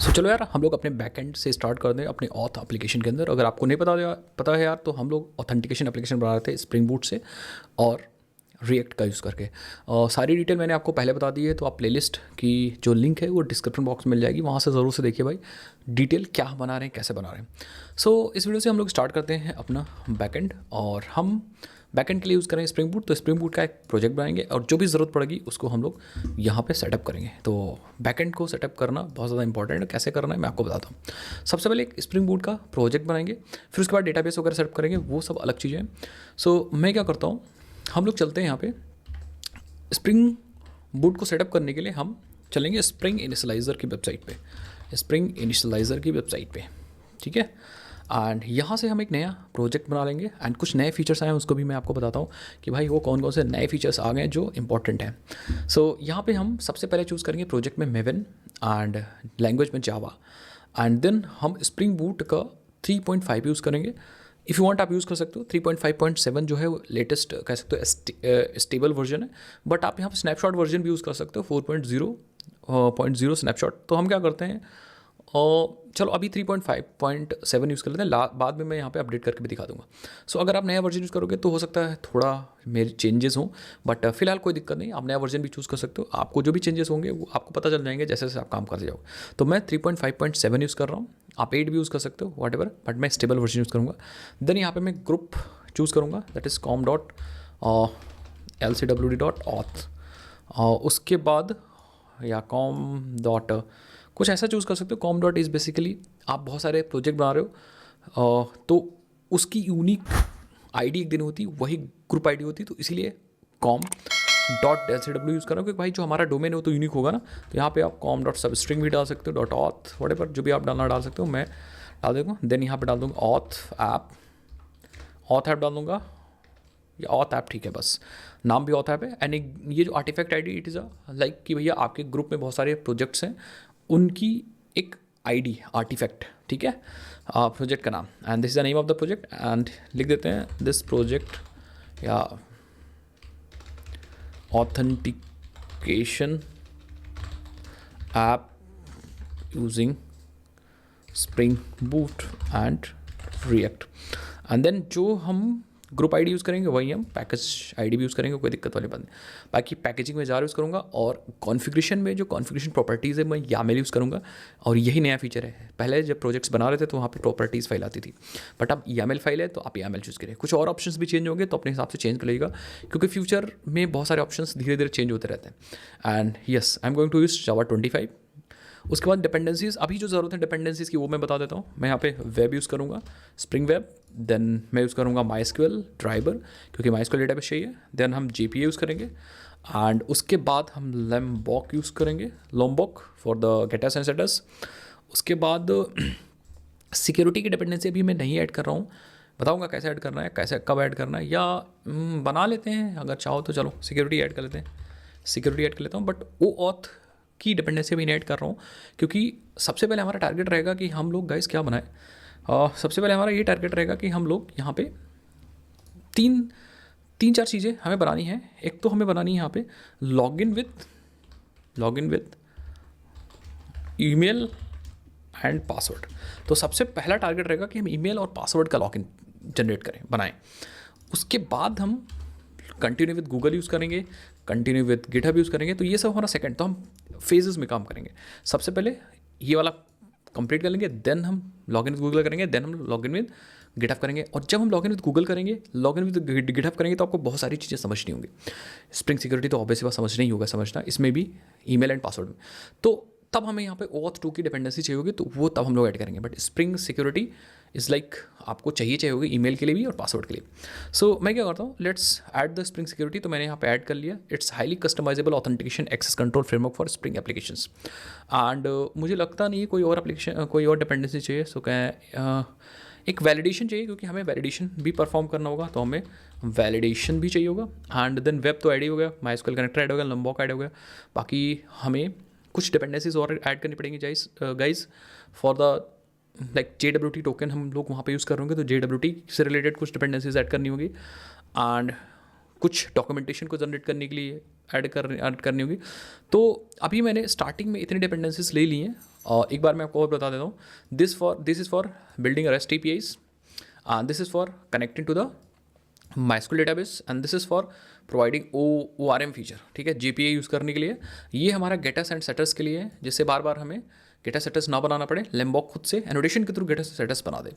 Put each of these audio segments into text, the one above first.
सो चलो यार हम लोग अपने बैकएंड से स्टार्ट कर दें अपने ऑथ एप्लीकेशन के अंदर। अगर आपको नहीं पता है यार, तो हम लोग ऑथेंटिकेशन एप्लीकेशन बना रहे थे स्प्रिंग बूट से और रिएक्ट का यूज़ करके। सारी डिटेल मैंने आपको पहले बता दी है, तो आप प्लेलिस्ट की जो लिंक है वो डिस्क्रिप्शन बॉक्स में मिल जाएगी, वहाँ से ज़रूर से देखिए भाई डिटेल क्या बना रहे हैं, कैसे बना रहे हैं। सो इस वीडियो से हम लोग स्टार्ट करते हैं अपना बैकएंड, और हम बैकएंड के लिए यूज़ करेंगे स्प्रिंग बूट। तो स्प्रिंग बूट का एक प्रोजेक्ट बनाएंगे और जो भी ज़रूरत पड़ेगी उसको हम लोग यहाँ पे सेटअप करेंगे। तो बैकएंड को सेटअप करना बहुत ज़्यादा इंपॉर्टेंट है। कैसे करना है मैं आपको बताता हूँ। सबसे पहले एक स्प्रिंग बूट का प्रोजेक्ट बनाएंगे, फिर उसके बाद डेटाबेस वगैरह सेटअप करेंगे, वो सब अलग चीज़ें हैं। सो मैं क्या करता हूँ, हम लोग चलते हैं यहाँ पे स्प्रिंग बूट को सेटअप करने के लिए हम चलेंगे स्प्रिंग इनिशियलाइज़र की वेबसाइट पे, स्प्रिंग इनिशियलाइज़र की वेबसाइट पे, ठीक है। एंड यहाँ से हम एक नया प्रोजेक्ट बना लेंगे एंड कुछ नए फीचर्स आए हैं उसको भी मैं आपको बताता हूँ कि भाई वो कौन कौन से नए फीचर्स आ गए हैं जो इंपॉर्टेंट हैं। सो यहाँ पे हम सबसे पहले चूज़ करेंगे प्रोजेक्ट में मेवन एंड लैंग्वेज में जावा, एंड देन हम स्प्रिंग बूट का 3.5 यूज़ करेंगे। इफ़ यू वांट आप यूज़ कर सकते हो 3.5.7 जो है वो लेटेस्ट कह सकते हो स्टेबल वर्जन है, बट आप यहाँ पर स्नैपशॉट वर्जन भी यूज़ कर सकते हो 4.0 स्नैपशॉट। तो हम क्या करते हैं, और चलो अभी 3.5.7 यूज़ कर लेते हैं, बाद में मैं यहाँ पे अपडेट करके भी दिखा दूंगा। सो अगर आप नया वर्जन यूज़ करोगे तो हो सकता है थोड़ा मेरे चेंजेस हों, बट फिलहाल कोई दिक्कत नहीं, आप नया वर्जन भी चूज़ कर सकते हो। आपको जो भी चेंजेस होंगे वो आपको पता चल जाएंगे जैसे जैसे आप काम करते जाओ। तो मैं 3.5.7 यूज़ कर रहा हूँ, आप 8 भी यूज़ कर सकते हो वॉट एवर, बट मैं स्टेबल वर्जन यूज़ करूँगा। देन यहाँ पर मैं ग्रुप चूज़ करूँगा, दैट इज़ com.lcwd.auth। उसके बाद या com. कुछ ऐसा चूज़ कर सकते हो। com. इज़ बेसिकली आप बहुत सारे प्रोजेक्ट बना रहे हो, तो उसकी यूनिक आईडी एक दिन होती, वही ग्रुप आईडी होती, तो इसीलिए com.lcw यूज़ कर रहा हूँ, क्योंकि भाई जो हमारा डोमेन है वो तो यूनिक होगा ना। तो यहाँ पे आप com.substring भी डाल सकते हो, .auth whatever जो भी आप डालना डाल सकते हो, मैं डाल दूँगा। देन यहाँ पे डाल दूँगा auth ऐप डाल दूँगा, या ऑथ ऐप, ठीक है, बस नाम भी ऑथ ऐप है। एंड ये जो artifact ID it is like कि भैया आपके ग्रुप में बहुत सारे प्रोजेक्ट्स हैं, उनकी एक आईडी आर्टिफैक्ट, ठीक है, प्रोजेक्ट का नाम। And this is the name of the project, and लिख देते हैं दिस प्रोजेक्ट या authentication app using Spring Boot and React. And then जो हम ग्रुप आईडी यूज़ करेंगे वही हम पैकेज आईडी भी यूज़ करेंगे, कोई दिक्कत वाली बात नहीं। बाकी पैकेजिंग में जार यूज़ करूँगा, और कॉन्फ़िगरेशन में जो कॉन्फ़िगरेशन प्रॉपर्टीज़ है मैं YAML यूज़ करूँगा। और यही नया फीचर है, पहले जब प्रोजेक्ट्स बना रहे थे तो वहाँ पे प्रॉपर्टीज़ फाइल आती थी, बट अब YAML फाइल है तो आप YAML चूज़ करें। कुछ और ऑप्शंस भी चेंज होंगे तो अपने हिसाब से चेंज कर लीजिएगा, क्योंकि फ्यूचर में बहुत सारे ऑप्शंस धीरे धीरे चेंज होते रहते हैं। And yes, I am going to use Java 25। उसके बाद डिपेंडेंसीज, अभी जो ज़रूरत है डिपेंडेंसीज की वो मैं बता देता हूँ। मैं यहाँ पे वेब यूज़ करूँगा, स्प्रिंग वेब। देन मैं यूज़ करूँगा MySQL ड्राइवर, क्योंकि MySQL डेटाबेस चाहिए। देन हम JPA यूज़ करेंगे, एंड उसके बाद हम Lombok यूज़ करेंगे, Lombok for the getters and setters. उसके बाद सिक्योरिटी की डिपेंडेंसी अभी मैं नहीं ऐड कर रहा हूँ, बताऊँगा कैसे ऐड करना है, कैसे कब ऐड करना है, या बना लेते हैं अगर चाहो तो। चलो सिक्योरिटी ऐड कर लेते हैं, सिक्योरिटी ऐड कर लेता हूँ, बट वो ऑथ की डिपेंडेंसी भी ऐड कर रहा हूँ, क्योंकि सबसे पहले हमारा टारगेट रहेगा कि हम लोग गाइस क्या बनाए। सबसे पहले हमारा ये टारगेट रहेगा कि हम लोग यहाँ पे तीन चार चीज़ें हमें बनानी है। एक तो हमें बनानी है यहाँ पे login with email and password. तो सबसे पहला टारगेट रहेगा कि हम ईमेल और पासवर्ड का लॉगिन जनरेट करें, बनाएं। उसके बाद हम कंटिन्यू विद गूगल यूज़ करेंगे, कंटिन्यू विद गिटहब यूज़ करेंगे। तो ये सब हमारा सेकंड, तो हम फेजेस में काम करेंगे। सबसे पहले ये वाला कंप्लीट कर लेंगे, देन हम लॉगिन विद गूगल करेंगे, देन हम लॉगिन विद गिटहब करेंगे। और जब हम लॉगिन विद गूगल करेंगे, लॉगिन विद गिटहब करेंगे, तो आपको बहुत सारी चीज़ें समझनी होंगी। स्प्रिंग सिक्योरिटी तो ऑब्वियसली बात समझना ही होगा, समझना इसमें भी ईमेल एंड पासवर्ड में। तो तब हमें यहाँ पे OAuth 2 की डिपेंडेंसी चाहिए होगी, तो वो तब हम लोग ऐड करेंगे। But spring security is like आपको चाहिए होगी ईमेल के लिए भी और पासवर्ड के लिए। सो मैं क्या करता हूँ, let's add the Spring security. तो मैंने यहाँ पे ऐड कर लिया, it's highly customisable authentication access control framework for Spring applications. And मुझे लगता नहीं है कोई और एप्लीकेशन, कोई और डिपेंडेंसी चाहिए। सो क्या एक वैलिडेशन चाहिए, क्योंकि हमें वैलिडेशन भी परफॉर्म करना होगा, तो हमें वैलिडेशन भी चाहिए होगा। एंड देन वेब तो ऐड ही हो गया, MySQL कनेक्टर ऐड हो गया, Lombok ऐड हो गया। बाकी हमें कुछ डिपेंडेंसीज और ऐड करनी पड़ेंगी guys for the like JWT token हम लोग वहाँ पे यूज़ कर होंगे, तो JWT से रिलेटेड कुछ डिपेंडेंसीज ऐड करनी होगी। एंड कुछ डॉक्यूमेंटेशन को जनरेट करने के लिए ऐड करनी होगी। तो अभी मैंने स्टार्टिंग में इतनी डिपेंडेंसीज ले ली हैं, और एक बार मैं आपको और बता देता हूँ। This is for building REST APIs, this is for connecting to the MySQL database, and this is for providing ORM feature, ठीक है, GPA यूज़ करने के लिए। ये हमारा गेटर्स एंड सेटर्स के लिए है, जिससे बार बार हमें गेटर सेटर्स ना बनाना पड़े, लेम्बॉक खुद से एनोटेशन के थ्रू गेटर सेटर्स बना दे।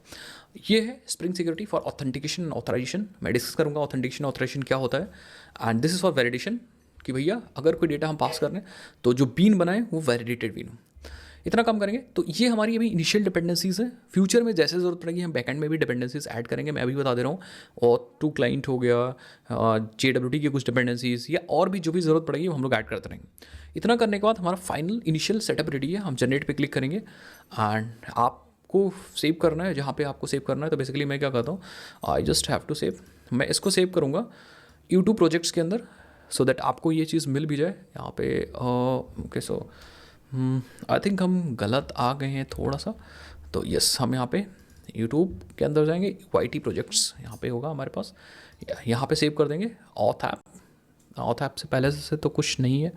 ये है Spring security for authentication and authorisation. मैं डिस्कस करूँगा ऑथेंटिकेशन ऑथराइजेशन क्या होता है, and this is for validation, कि भैया अगर कोई डेटा हम पास कर रहे हैं तो जो बीन बनाए वो वैलिडेटेड बीन हो। इतना काम करेंगे। तो ये हमारी अभी इनिशियल डिपेंडेंसीज है। फ्यूचर में जैसे ज़रूरत पड़ेगी हम बैकएंड में भी डिपेंडेंसीज ऐड करेंगे, मैं अभी बता दे रहा हूँ। और टू क्लाइंट हो गया, JWT की कुछ डिपेंडेंसीज, या और भी जो भी ज़रूरत पड़ेगी वो हम लोग ऐड करते रहेंगे। इतना करने के बाद हमारा फाइनल इनिशियल सेटअप रेडी है। हम जनरेट पे क्लिक करेंगे, एंड आपको सेव करना है जहाँ पे आपको सेव करना है। तो बेसिकली मैं क्या करता हूँ, I just have to save. मैं इसको सेव करूँगा YouTube प्रोजेक्ट्स के अंदर, सो दैट आपको ये चीज़ मिल भी जाए यहाँ पे। ओके, सो आई थिंक हम गलत आ गए हैं थोड़ा सा। तो यस, हम यहाँ पे YouTube के अंदर जाएंगे, YT प्रोजेक्ट्स यहाँ पे होगा हमारे पास, यहाँ पे सेव कर देंगे। ऑथ ऐप से पहले से तो कुछ नहीं है,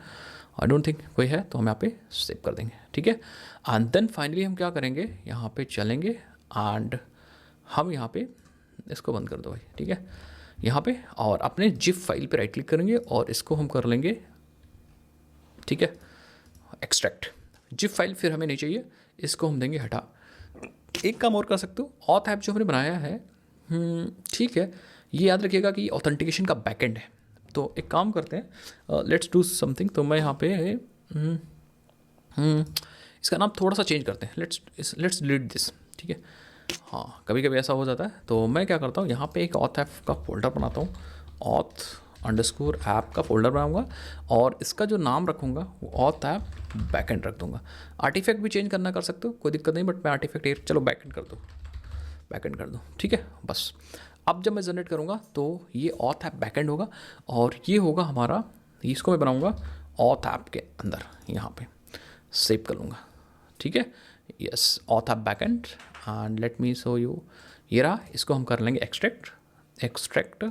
आई डोंट थिंक कोई है, तो हम यहाँ पे सेव कर देंगे, ठीक है। एंड देन फाइनली हम क्या करेंगे, यहाँ पे चलेंगे, एंड हम यहाँ पे इसको बंद कर दो भाई, ठीक है, यहाँ पे, और अपने जिप फाइल पे राइट क्लिक करेंगे और इसको हम कर लेंगे, ठीक है, एक्सट्रैक्ट। जिप फाइल फिर हमें नहीं चाहिए, इसको हम देंगे हटा। एक काम और कर सकते हो, ऑथ ऐप जो हमने बनाया है, ठीक है, ये याद रखिएगा कि ऑथेंटिकेशन का बैकएंड है। तो एक काम करते हैं, लेट्स डू समथिंग। तो मैं यहाँ पे इसका नाम थोड़ा सा चेंज करते हैं, लेट्स डिलीट दिस, ठीक है। हाँ, कभी कभी ऐसा हो जाता है। तो मैं क्या करता हूँ, यहाँ पे एक ऑथ ऐप का फोल्डर बनाता हूँ, auth_app का फोल्डर बनाऊंगा, और इसका जो नाम रखूँगा वो ऑथ ऐप बैकएंड रख दूँगा। आर्टिफैक्ट भी चेंज करना कर सकते हो, कोई दिक्कत नहीं, बट मैं आर्टिफैक्ट चलो बैकएंड कर दूँ, ठीक है। बस अब जब मैं जनरेट करूँगा तो ये ऑथ ऐप बैकएंड होगा, और ये होगा हमारा, इसको मैं बनाऊँगा ऑथ ऐप के अंदर, यहाँ पे सेव कर लूँगा, ठीक है। Yes, auth app backend, and let me show you, ये रहा। इसको हम कर लेंगे एक्सट्रैक्ट।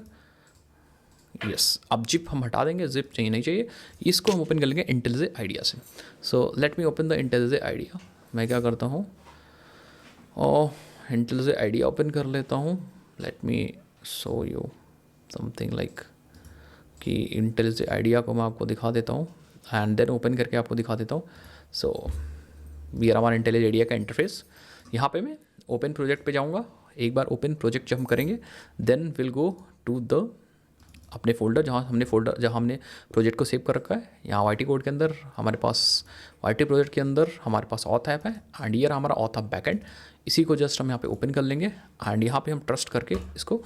यस, अब जिप हम हटा देंगे, जिप चाहिए नहीं चाहिए। इसको हम ओपन कर लेंगे इंटेलिजे आइडिया से। So let me open the IntelliJ IDEA. मैं क्या करता हूँ, इंटेलिजे आइडिया ओपन कर लेता हूँ। Let me show you something like कि इंटेलिजे आइडिया को मैं आपको दिखा देता हूँ, एंड देन ओपन करके आपको दिखा देता हूँ। सो वी आर हमारा इंटेलिजे आइडिया का इंटरफेस। यहाँ पे मैं ओपन प्रोजेक्ट पे जाऊँगा। एक बार ओपन प्रोजेक्ट जब हम करेंगे, then will go to the अपने फोल्डर जहाँ हमने प्रोजेक्ट को सेव कर रखा है। यहाँ YT कोड के अंदर हमारे पास, YT प्रोजेक्ट के अंदर हमारे पास ऑथ ऐप है, एंड ये हमारा ऑथ ऐप बैकएंड। इसी को जस्ट हम यहाँ पे ओपन कर लेंगे, एंड यहाँ पे हम ट्रस्ट करके इसको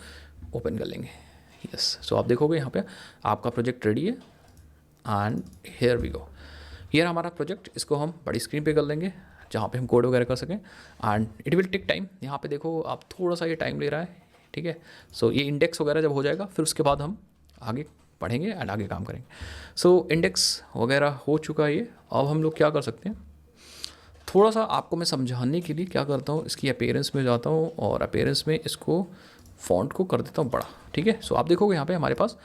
ओपन कर लेंगे। यस, सो आप देखोगे यहाँ पे आपका प्रोजेक्ट रेडी है, एंड हेयर वी गो। ये हमारा प्रोजेक्ट, इसको हम बड़ी स्क्रीन पे कर लेंगे जहाँ पे हम कोड वगैरह कर सकें, and it will take time. यहाँ पे देखो आप, थोड़ा सा ये टाइम ले रहा है, ठीक है। सो ये इंडेक्स वगैरह जब हो जाएगा, फिर उसके बाद हम आगे पढ़ेंगे एंड आगे काम करेंगे। सो इंडेक्स वगैरह हो चुका है ये। अब हम लोग क्या कर सकते हैं, थोड़ा सा आपको मैं समझाने के लिए क्या करता हूँ, इसकी अपीयरेंस में जाता हूँ, और अपीयरेंस में इसको फॉन्ट को कर देता हूँ बड़ा, ठीक है। सो आप देखोगे यहाँ पे हमारे पास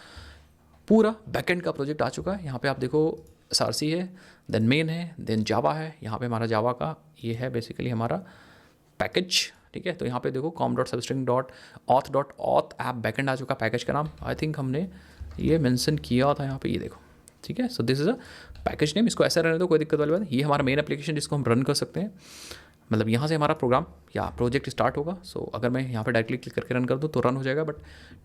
पूरा बैकएंड का प्रोजेक्ट आ चुका है। यहाँ पे आप देखो SRC है, देन मेन है, देन जावा है। यहाँ पे हमारा जावा का ये है बेसिकली हमारा पैकेज, ठीक है। तो यहाँ पे देखो com.substring.auth ऐप बैकएंड आ चुका, पैकेज का नाम आई थिंक हमने ये मेंशन किया था यहाँ पे, ये देखो, ठीक है। So this is a package name, इसको ऐसा रहने दो, कोई दिक्कत वाली बात नहीं। ये हमारा मेन एप्लीकेशन जिसको हम रन कर सकते हैं, मतलब यहाँ से हमारा प्रोग्राम या प्रोजेक्ट स्टार्ट होगा। सो अगर मैं यहाँ पे डायरेक्टली क्लिक करके रन कर दूँ तो रन हो जाएगा, बट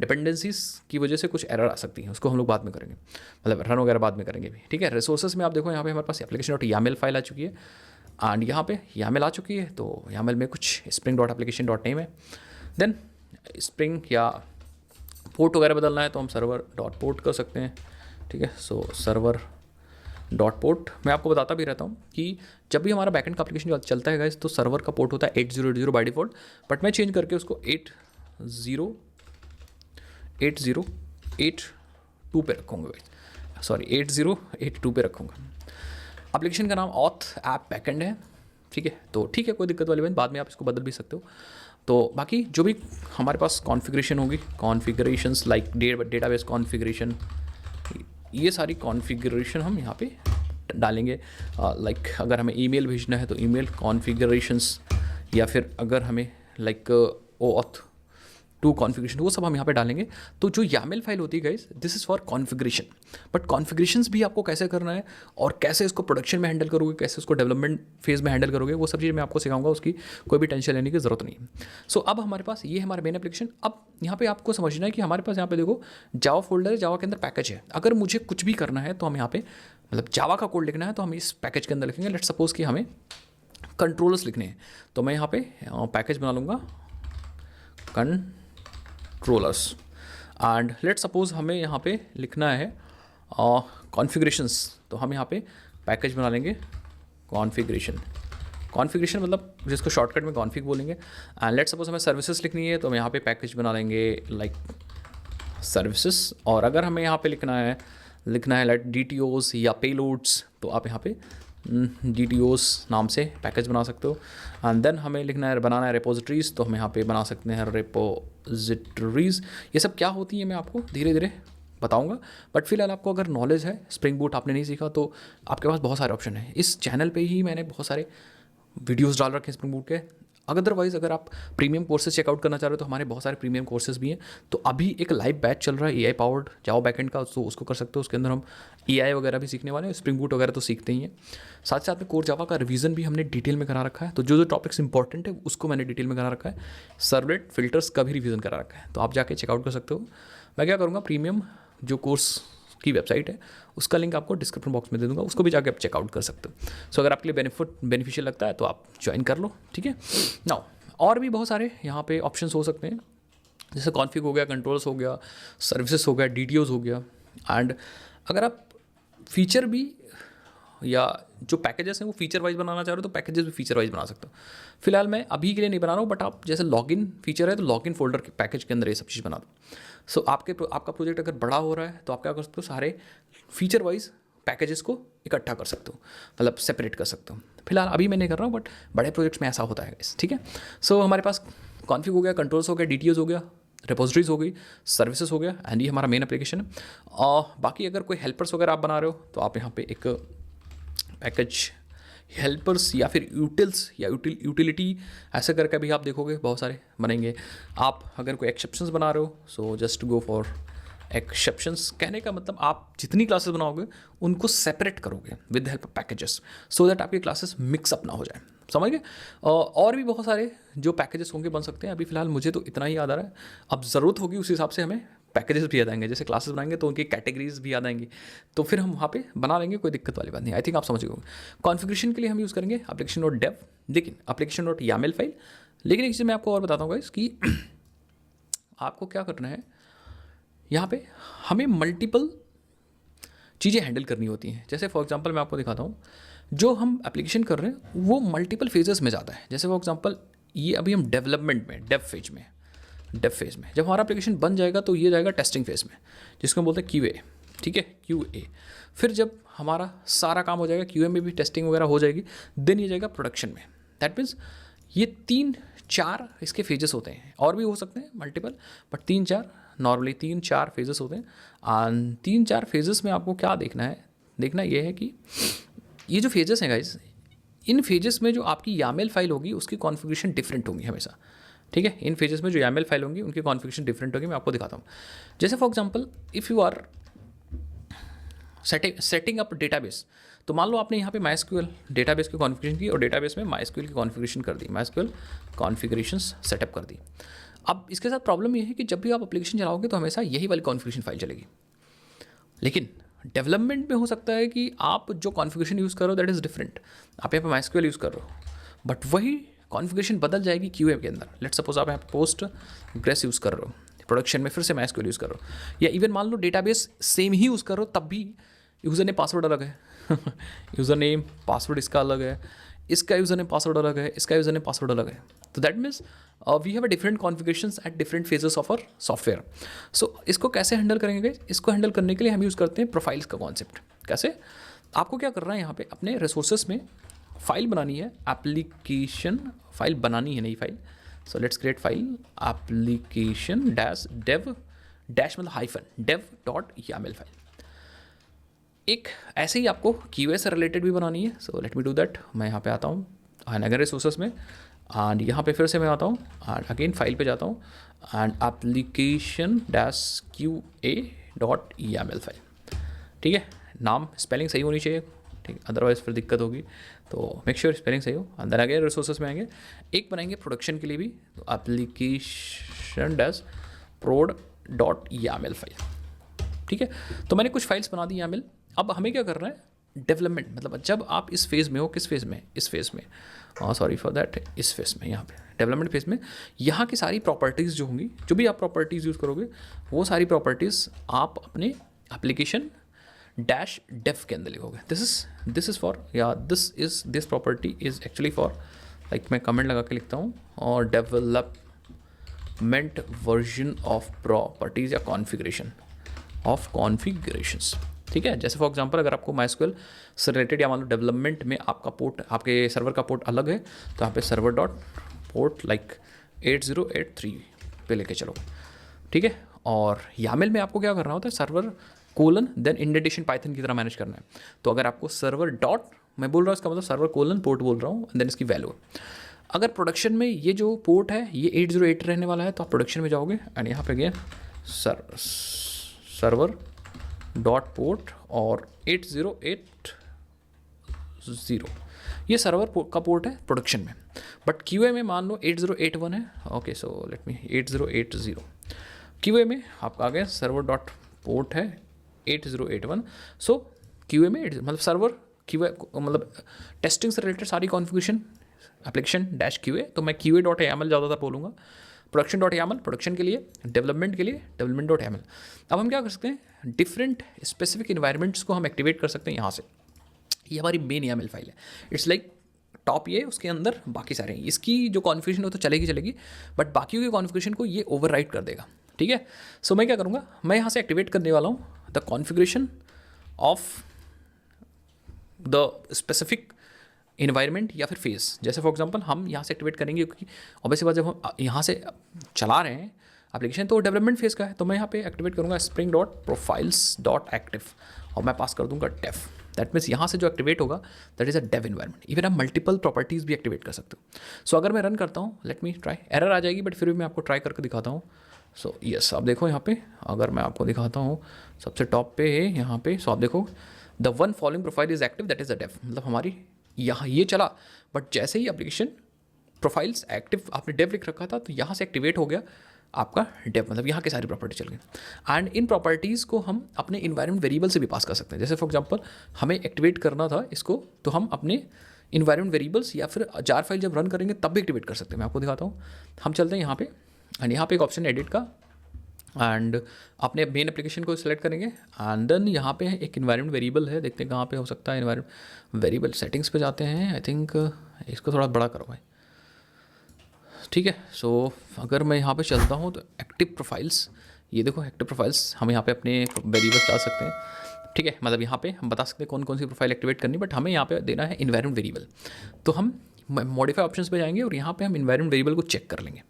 डिपेंडेंसीज की वजह से कुछ एरर आ सकती है, उसको हम लोग बाद में करेंगे, मतलब रन वगैरह बाद में करेंगे भी, ठीक है। रिसोर्सेज में आप देखो यहाँ पे हमारे पास application.yaml फाइल आ चुकी है, एंड यहाँ पे YAML आ चुकी है। तो YAML में कुछ spring.application.name है, देन स्प्रिंग या पोर्ट वगैरह बदलना है तो हम server.port कर सकते हैं, ठीक है। सो server.port मैं आपको बताता भी रहता हूँ कि जब भी हमारा बैकएंड का एप्लीकेशन चलता है गाइस, तो सर्वर का पोर्ट होता है 8080 बाय डिफ़ॉल्ट, बट मैं चेंज करके उसको 8082 पे रखूँगा गाइस, सॉरी 8082 पे रखूँगा। एप्लीकेशन का नाम ऑथ ऐप बैकएंड है, ठीक है। तो ठीक है, कोई दिक्कत वाली बात, बाद में आप इसको बदल भी सकते हो। तो बाकी जो भी हमारे पास कॉन्फ़िगरेशन होगी, कॉन्फ़िगरेशंस लाइक डेटाबेस कॉन्फ़िगरेशन, ये सारी कॉन्फ़िगरेशन हम यहाँ पे डालेंगे। लाइक अगर हमें ईमेल भेजना है तो ईमेल कॉन्फ़िगरेशंस, या फिर अगर हमें लाइक OAuth 2 कॉन्फ़िगरेशन, वो सब हम यहाँ पे डालेंगे। तो जो YAML फाइल होती है guys, this is for configuration. But configurations भी आपको कैसे करना है और कैसे इसको प्रोडक्शन में हैंडल करोगे, कैसे उसको डेवलपमेंट फेज़ में हैंडल करोगे, वो सब चीज़ मैं आपको सिखाऊंगा, उसकी कोई भी टेंशन लेने की ज़रूरत नहीं है। सो अब हमारे पास ये हमारा मेन एप्लीकेशन। अब यहाँ पे आपको समझना है कि हमारे पास यहाँ पे देखो जावा फोल्डर है, जावा के अंदर पैकेज है। अगर मुझे कुछ भी करना है तो हम यहाँ पे मतलब जावा का कोड लिखना है तो हम इस पैकेज के अंदर लिखेंगे। लेट सपोज कि हमें कंट्रोलर्स लिखने हैं तो मैं यहाँ पे पैकेज बना लूँगा कंट्रोलर्स। एंड लेट सपोज हमें यहाँ पे लिखना है कॉन्फ़िगरेशंस, तो हम यहाँ पे पैकेज बना लेंगे कॉन्फ़िगरेशन। कॉन्फ़िगरेशन मतलब जिसको शॉर्टकट में कॉन्फ़िग बोलेंगे। एंड लेट सपोज हमें सर्विसेज लिखनी है तो हम यहाँ पे पैकेज बना लेंगे लाइक सर्विसेज। और अगर हमें यहाँ पे लिखना है लाइक DTOs या पेलोड्स, तो आप यहाँ पे DTOs नाम से पैकेज बना सकते हो। एंड देन हमें लिखना है बनाना है रेपोजिटरीज़, तो हम यहाँ पे बना सकते हैं रेपोजिटरीज़। ये सब क्या होती है मैं आपको धीरे धीरे बताऊंगा, बट फिलहाल आपको अगर नॉलेज है, स्प्रिंग बूट आपने नहीं सीखा तो आपके पास बहुत सारे ऑप्शन हैं। इस चैनल पे ही मैंने बहुत सारे वीडियोस डाल रखे हैं स्प्रिंग बूट के। अदरवाइज़ अगर आप प्रीमियम कोर्सेज चेकआउट करना चाह रहे हो तो हमारे बहुत सारे प्रीमियम कोर्सेज भी हैं। तो अभी एक लाइव बैच चल रहा है AI पावर्ड जावा बैकएंड का, तो उसको कर सकते हो। उसके अंदर हम AI वगैरह भी सीखने वाले हैं, स्प्रिंग बूट वगैरह तो सीखते ही हैं। साथ साथ में कोर जावा का रिवीजन भी हमने डिटेल में करा रखा है। तो जो जो टॉपिक्स इंपॉर्टेंट है उसको मैंने डिटेल में करा रखा है। सर्वलेट फिल्टर्स का भी रिवीजन करा रखा है, तो आप जाके चेकआउट कर सकते हो। मैं क्या करूँगा, प्रीमियम जो कोर्स की वेबसाइट है उसका लिंक आपको डिस्क्रिप्शन बॉक्स में दे दूंगा, उसको भी जाके आप चेकआउट कर सकते हो। सो अगर आपके लिए बेनिफिशियल लगता है तो आप ज्वाइन कर लो, ठीक है। नाउ और भी बहुत सारे यहाँ पे ऑप्शंस हो सकते हैं, जैसे कॉन्फ़िग हो गया, कंट्रोल्स हो गया, सर्विसेज हो गया, DTOs हो गया। एंड अगर आप फीचर भी या जो पैकेजेस हैं वो फीचर वाइज बनाना चाह रहे हो तो पैकेजेस भी फीचर वाइज बना सकते हो। फिलहाल मैं अभी के लिए नहीं बना रहा हूँ, बट आप जैसे लॉगिन फीचर है तो लॉगिन फोल्डर के पैकेज के अंदर ये सब चीज़ बना दो। सो आपका प्रोजेक्ट अगर बड़ा हो रहा है तो आप क्या कर सकते हो, सारे फीचर वाइज पैकेजेस को इकट्ठा कर सकते हो, मतलब सेपरेट कर सकते हो। फिलहाल अभी मैं नहीं कर रहा हूँ, बट बड़े प्रोजेक्ट्स में ऐसा होता है, ठीक है। सो हमारे पास कॉन्फ़िग हो गया, कंट्रोल्स हो गया, DTOs हो गया, रिपोजिटरीज हो गई, सर्विसेज हो गया, एंड ये हमारा मेन एप्लीकेशन है। और बाकी अगर कोई हेल्पर्स वगैरह आप बना रहे हो तो आप यहाँ पे एक पैकेज हेल्पर्स या फिर यूटिल्स या यूटिलिटी ऐसे करके भी आप देखोगे बहुत सारे बनेंगे। आप अगर कोई एक्सेप्शंस बना रहे हो so just go for exceptions. कहने का मतलब आप जितनी क्लासेस बनाओगे उनको सेपरेट करोगे with the help of packages, so that आपकी क्लासेस मिक्सअप ना हो जाए, समझ गए। और भी बहुत सारे जो पैकेजेस होंगे बन सकते हैं। अभी फिलहाल मुझे तो इतना ही याद आ रहा है, अब ज़रूरत होगी उस हिसाब से हमें पैकेजेस भी याद आएंगे। जैसे क्लासेस बनाएंगे तो उनकी कैटेगरीज भी याद आएंगी, तो फिर हम वहाँ पे बना लेंगे, कोई दिक्कत वाली बात नहीं। आई थिंक आप समझ गए। कॉन्फ़िगरेशन के लिए हम यूज़ करेंगे एप्लीकेशन डॉट डेव, लेकिन एप्लीकेशन डॉट YAML फाइल। लेकिन एक चीज़ मैं आपको और बताता हूँ गाइस कि आपको क्या करना है, यहाँ पे हमें मल्टीपल चीज़ें हैंडल करनी होती हैं। जैसे फॉर एग्जांपल मैं आपको दिखाता हूँ, जो हम एप्लीकेशन कर रहे हैं वो मल्टीपल फेजेस में जाता है। जैसे फॉर एग्जांपल ये अभी हम डेवलपमेंट में डेव फेज में जब हमारा एप्लीकेशन बन जाएगा तो ये जाएगा टेस्टिंग फेज में, जिसको हम बोलते हैं QA, ठीक है, QA। फिर जब हमारा सारा काम हो जाएगा, QA में भी टेस्टिंग वगैरह हो जाएगी, देन ये जाएगा प्रोडक्शन में। दैट मीन्स ये 3-4 इसके फेजेस होते हैं, और भी हो सकते हैं मल्टीपल, बट 3-4 नॉर्मली 3-4 फेजेस होते हैं। 3-4 फेजेस में आपको क्या देखना ये है कि ये जो फेजेस हैं गाइज, इन फेजेस में जो आपकी YAML फाइल होगी उसकी कॉन्फ़िगरेशन डिफरेंट होंगी हमेशा, ठीक है। इन फेजेस में जो YAML फाइल होंगी उनकी कॉन्फ़िगरेशन डिफरेंट होगी। मैं आपको दिखाता हूँ। जैसे for example if you are setting up database, तो मान लो आपने यहाँ पे MySQL डेटाबेस की कॉन्फ़िगरेशन की और डेटाबेस में MySQL की कॉन्फ़िगरेशन कर दी, MySQL कॉन्फ़िगरेशंस सेटअप कर दी। अब इसके साथ प्रॉब्लम ये है कि जब भी आप एप्लीकेशन चलाओगे तो हमेशा यही वाली कॉन्फ़िगरेशन फाइल चलेगी। लेकिन डेवलपमेंट में हो सकता है कि आप जो कॉन्फ़िगरेशन यूज़ करो दैट इज़ डिफरेंट। आप यहाँ पे MySQL यूज़ कर रहे हो, बट वही कॉन्फ़िगरेशन बदल जाएगी QA के अंदर। लेट्स सपोज आप यहाँ पे पोस्टग्रेस यूज़ कर रहे हो, प्रोडक्शन में फिर से MySQL यूज़ कर रहे हो, या इवन मान लो डेटाबेस सेम ही यूज़ कर रहे हो तब भी यूज़र नेम पासवर्ड अलग है यूज़र नेम पासवर्ड इसका अलग है, इसका यूज़र नेम पासवर्ड अलग है, इसका यूज़र नेम पासवर्ड अलग है। तो that means we have a different configurations at different phases of our software. So इसको कैसे हैंडल करेंगे? इसको हैंडल करने के लिए हम यूज़ करते हैं प्रोफाइल्स का कॉन्सेप्ट। कैसे? आपको क्या करना है, यहाँ पे अपने रिसोर्सेस में फाइल बनानी है, एप्लीकेशन फाइल बनानी है, नई file. So let's create file application dash dev dash मतलब हाइफन dev.yaml फाइल। एक ऐसे ही आपको QA से रिलेटेड भी बनानी है। सो लेट मी डू दैट। मैं यहाँ पे आता हूँ एंड अगर रिसोर्सेस में, एंड यहाँ पे फिर से मैं आता हूँ एंड अगेन फाइल पे जाता हूँ and application dash QA.yaml file. ठीक है, नाम स्पेलिंग सही होनी चाहिए, ठीक, अदरवाइज फिर दिक्कत होगी। तो मेक श्योर स्पेलिंग सही हो। अंदर आगे रिसोर्सेस में आएंगे, एक बनाएंगे प्रोडक्शन के लिए भी, तो एप्लीकेशन डैश prod.yaml फाइल। ठीक है, तो मैंने कुछ फाइल्स बना दी YAML। अब हमें क्या करना है, डेवलपमेंट, मतलब जब आप इस फेज़ में हो, किस फेज़ में, इस फेज़ में, सॉरी फॉर दैट, इस फेज़ में, यहाँ पे डेवलपमेंट फेज़ में, यहाँ की सारी प्रॉपर्टीज़ जो होंगी, जो भी आप प्रॉपर्टीज़ यूज़ करोगे, वो सारी प्रॉपर्टीज़ आप अपने एप्लीकेशन डैश डेव के अंदर लिखोगे। दिस इज़ फॉर, या this property is actually for, like मैं कमेंट लगा के लिखता हूँ, और डेवलपमेंट वर्जन ऑफ प्रॉपर्टीज़ या कॉन्फ़िगरेशन ऑफ कॉन्फ़िगरेशंस। ठीक है, जैसे फॉर एग्जांपल अगर आपको MySQL से रिलेटेड, या मान लो डेवलपमेंट में आपका पोर्ट, आपके सर्वर का पोर्ट अलग है, तो यहाँ पे सर्वर डॉट पोर्ट लाइक 8083 पे लेके चलो। ठीक है, और YAML में आपको क्या करना होता है, server colon then indentation Python की तरह मैनेज करना है। तो अगर आपको सर्वर डॉट, मैं बोल रहा हूँ इसका मतलब सर्वर कोलन पोर्ट बोल रहा हूँ, देन इसकी वैल्यू। अगर प्रोडक्शन में ये जो पोर्ट है ये 808 रहने वाला है, तो आप प्रोडक्शन में जाओगे एंड यहाँ पे गए सर्वर डॉट पोर्ट और 8080, ये सर्वर का पोर्ट है प्रोडक्शन में। बट QA में मान लो 8081 है, ओके, सो लेट मी 8080। QA में आपका आ गया सर्वर डॉट पोर्ट है 8081। सो QA में मतलब सर्वर QA मतलब टेस्टिंग से रिलेटेड सारी कॉन्फ़िगरेशन एप्लीकेशन डैश QA, तो मैं QA.yaml ज़्यादातर बोलूँगा। प्रोडक्शन डॉट YAML प्रोडक्शन के लिए, डेवलपमेंट के लिए डेवलपमेंट डॉट YAML। अब हम क्या कर सकते हैं, डिफरेंट स्पेसिफिक इन्वायरमेंट्स को हम एक्टिवेट कर सकते हैं यहाँ से। ये हमारी मेन YAML फाइल है, इट्स लाइक टॉप, ये उसके अंदर बाकी सारे हैं। इसकी जो कॉन्फ़िगरेशन हो तो चलेगी, बट बाकी के कॉन्फ़िगरेशन को ये ओवरराइड कर देगा। ठीक है, सो मैं क्या करूँगा, मैं यहाँ से एक्टिवेट करने वाला हूँ the configuration of the specific environment या फिर फेज़। जैसे फॉर एग्जांपल हम यहाँ से एक्टिवेट करेंगे, क्योंकि ऑब्वियसली बात जब हम यहाँ से चला रहे हैं एप्लीकेशन तो डेवलपमेंट फेज़ का है, तो मैं यहाँ पे एक्टिवेट करूँगा spring dot profiles dot active, और मैं पास कर दूँगा डेव। दैट मीन्स यहाँ से जो एक्टिवेट होगा that is a Dave environment. Even आप मल्टीपल प्रॉपर्टीज़ भी एक्टिवेट कर सकते हो। सो अगर मैं रन करता हूँ, लेट मी ट्राई, एरर आ जाएगी बट फिर भी मैं आपको ट्राई करके दिखाता हूँ। सो यस, आप देखो यहाँ पे, अगर मैं आपको दिखाता हूँ सबसे टॉप पे है यहाँ पे, सो आप देखो the one following profile is active, that is a Dave. मतलब हमारी यहाँ ये चला, बट जैसे ही एप्लीकेशन प्रोफाइल्स एक्टिव आपने डेव लिख रखा था, तो यहाँ से एक्टिवेट हो गया आपका डेव, मतलब यहाँ की सारी प्रॉपर्टी चल गई। एंड इन प्रॉपर्टीज़ को हम अपने इन्वायरमेंट वेरिएबल से भी पास कर सकते हैं। जैसे फॉर एग्जांपल हमें एक्टिवेट करना था इसको, तो हम अपने इन्वायरमेंट वेरिएबल्स या फिर जार फाइल जब रन करेंगे तब भी एक्टिवेट कर सकते हैं। मैं आपको दिखाता हूँ, हम चलते हैं यहाँ पे, एंड यहाँ पे एक ऑप्शन है एडिट का, एंड अपने मेन एप्लीकेशन को सिलेक्ट करेंगे, एंड देन यहाँ पे एक इन्वायरमेंट वेरिएबल है, देखते हैं कहाँ पे हो सकता है इन्वायरमेंट वेरिएबल। सेटिंग्स पे जाते हैं, आई थिंक इसको थोड़ा बड़ा करो भाई। ठीक है, सो अगर मैं यहाँ पे चलता हूँ तो एक्टिव प्रोफाइल्स, ये देखो एक्टिव प्रोफाइल्स, हम यहाँ पे अपने वेरिएबल्स डाल सकते हैं। ठीक है, मतलब यहाँ पे हम बता सकते हैं कौन कौन सी प्रोफाइल एक्टिवेट करनी, बट हमें यहाँ पे देना है इन्वायरमेंट वेरिएबल। तो हम मॉडिफाई ऑप्शंस पे जाएंगे और यहाँ पे हम इन्वायरमेंट वेरिएबल को चेक कर लेंगे।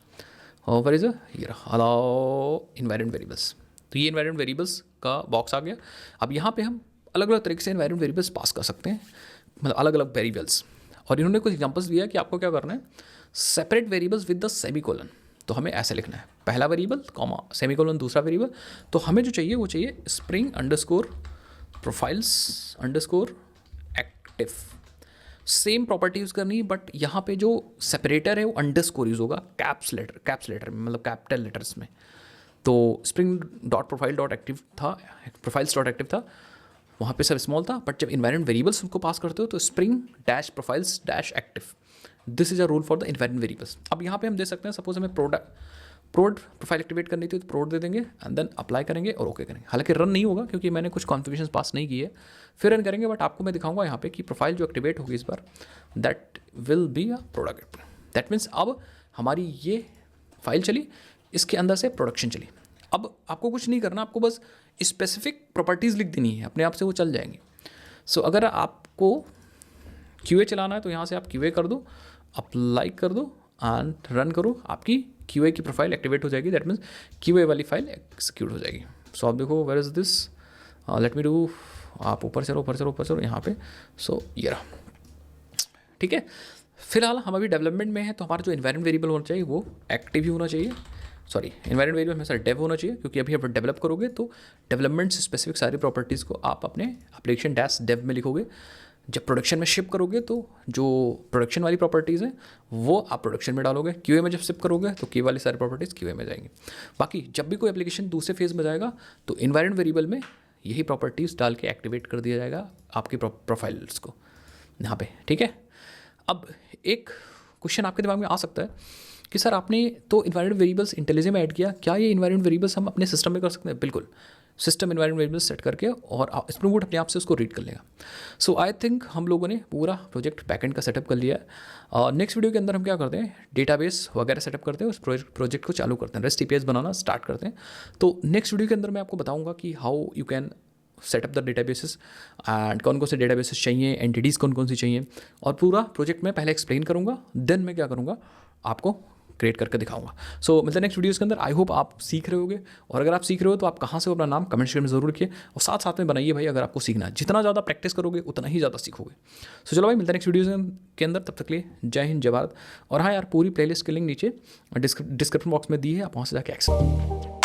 और इज ये अलाउ इन्वायरमेंट वेरिएबल्स, तो ये इन्वायरमेंट वेरिएबल्स का बॉक्स आ गया। अब यहाँ पे हम अलग अलग तरीके से इन्वायरमेंट वेरिएबल्स पास कर सकते हैं, मतलब अलग अलग वेरिएबल्स। और इन्होंने कुछ एग्जांपल्स दिया कि आपको क्या करना है, separate variables with the semicolon. तो हमें ऐसे लिखना है, पहला वेरिएबल कॉमा सेमीकोलन दूसरा वेरिएबल। तो हमें जो चाहिए वो चाहिए spring underscore profiles underscore active. Same property use करनी है, बट यहाँ पे जो सेपरेटर है वो अंडरस्कोर यूज़ होगा कैप्स लेटर में, मतलब कैपिटल लेटर्स में। तो spring dot profile dot active था, प्रोफाइल्स डॉट एक्टिव था, वहाँ पे सब स्मॉल था, बट जब इन्वायरमेंट वेरिएबल्स उनको पास करते हो तो spring dash profiles dash active, this is a rule for the environment variables. अब यहाँ पे हम दे सकते हैं, सपोज हमें प्रोड प्रोफाइल एक्टिवेट करनी थी तो प्रोड दे देंगे एंड देन अप्लाई करेंगे और ओके करेंगे। हालांकि रन नहीं होगा क्योंकि मैंने कुछ कॉन्फ़िगरेशंस पास नहीं की है, फिर रन करेंगे, बट आपको मैं दिखाऊंगा यहाँ पे कि प्रोफाइल जो एक्टिवेट होगी इस बार that will be a product. That means अब हमारी ये फाइल चली, इसके अंदर से प्रोडक्शन चली। अब आपको कुछ नहीं करना, आपको बस स्पेसिफिक प्रॉपर्टीज़ लिख देनी है, अपने आप से वो चल जाएंगे। सो अगर आपको QA चलाना है तो यहाँ से आप QA कर दो, अप्लाई कर दो एंड रन करो, आपकी QA की प्रोफाइल एक्टिवेट हो जाएगी। दैट मीन्स QA वाली फाइल एक्सिक्यूट हो जाएगी। सो आप देखो where is this, let me do आप ऊपर चलो ऊपर चलो ऊपर चलो यहाँ पे। सो ये रहा, ठीक है। फिलहाल हम अभी डेवलपमेंट में हैं, तो हमारा जो इन्वायरमेंट वेरिएबल होना चाहिए वो एक्टिव ही होना चाहिए। सॉरी, इन्वायरमेंट वेरिएबल हमेशा डेव होना चाहिए, क्योंकि अभी आप डेवलप करोगे तो डेवलपमेंट से स्पेसिफिक सारी प्रॉपर्टीज़ को आप अपने एप्लीकेशन डैश डेव में लिखोगे। जब प्रोडक्शन में शिप करोगे तो जो प्रोडक्शन वाली प्रॉपर्टीज़ हैं वो आप प्रोडक्शन में डालोगे। क्यूए में जब शिप करोगे तो क्यू वाली सारी प्रॉपर्टीज़ क्यूए में जाएंगी। बाकी जब भी कोई एप्लीकेशन दूसरे फेज़ में जाएगा तो इन्वायरमेंट वेरिएबल में यही प्रॉपर्टीज़ डाल के एक्टिवेट कर दिया जाएगा आपकी प्रोफाइल्स को यहाँ पे, ठीक है। अब एक क्वेश्चन आपके दिमाग में आ सकता है कि सर आपने तो इन्वायरमेंट वेरिएबल्स इंटेलिजेंस में ऐड किया, क्या ये इन्वायरमेंट वेरिएबल्स हम अपने सिस्टम में कर सकते हैं? बिल्कुल, सिस्टम इन्वायरमेंट वेरिएबल्स सेट करके और स्प्रिंग बूट अपने आप से उसको रीड कर लेगा। सो आई थिंक हम लोगों ने पूरा प्रोजेक्ट बैकएंड का सेटअप कर लिया है। नेक्स्ट वीडियो के अंदर हम क्या करते हैं, डेटाबेस वगैरह सेटअप करते हैं, उस प्रोजेक्ट को चालू करते हैं, रेस्ट एपीआईज बनाना स्टार्ट करते हैं। तो नेक्स्ट वीडियो के अंदर मैं आपको बताऊंगा कि how you can setup the databases and कौन कौन से डेटाबेसेस चाहिए, एंटिटीज़ कौन कौन सी चाहिए, और पूरा प्रोजेक्ट मैं पहले एक्सप्लेन करूँगा, देन मैं क्या करूँगा आपको क्रिएट करके दिखाऊंगा। सो मिलते हैं नेक्स्ट वीडियोज़ के अंदर। आई होप आप सीख रहे होगे, और अगर आप सीख रहे हो तो आप कहाँ से हो अपना नाम कमेंट सेक्शन में ज़रूर लिखिए, और साथ साथ में बनाइए भाई, अगर आपको सीखना है जितना ज़्यादा प्रैक्टिस करोगे उतना ही ज़्यादा सीखोगे। सो चलो भाई, मिलते हैं नेक्स्ट वीडियोज़ के अंदर, तब तक लिए जय हिंद जय भारत। और हाँ यार, पूरी प्लेलिस्ट की लिंक नीचे डिस्क्रिप्शन बॉक्स में दी है, आप वहाँ से जाके एक्सेस